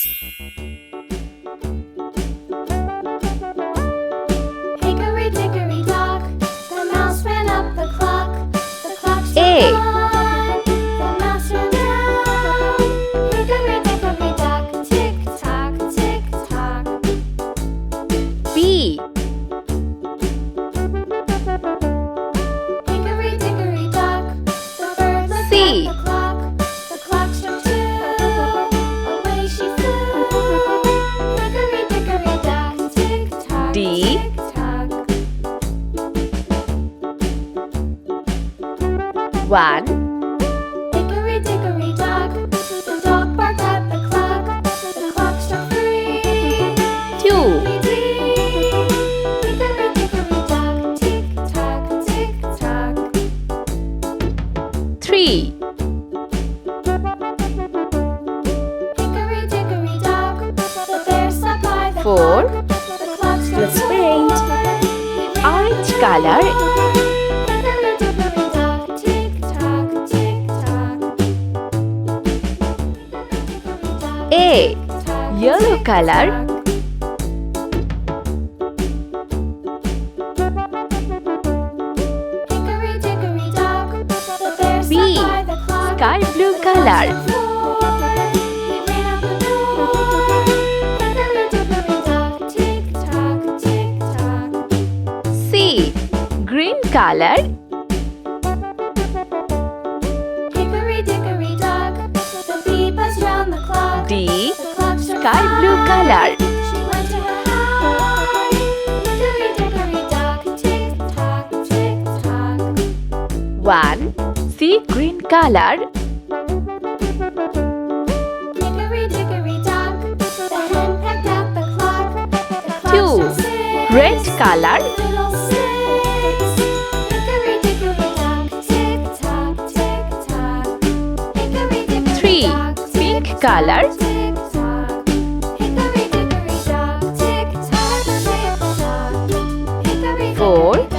Hickory dickory dock, the mouse ran up the clock. The clock struck A. one, the mouse ran down. Hickory dickory dock, tick tock, tick tock. B. Hickory dickory dock, the bird looked C. at the clock. The clock struck two, away she flew. Hickory dickory dock, tick tock, D. tick tock. 1, Hickory dickory dock, the dog barked at the clock. The clock struck three. 2, Hickory dickory dock, tick tock, tick tock. 3, Hickory dickory dock, the bear sat by the 4. clock. The clock struck Let's four. paint. He ran Orange up the color. door. Hickory dickory dock, tick tock, tick tock. A. Yellow color. Hickory dickory dock, the bear B. sat by the clock. Sky blue color. C. Green color. D. Sky blue color. 1. Sea green color. 2. Red color. 3. Pink color. 4.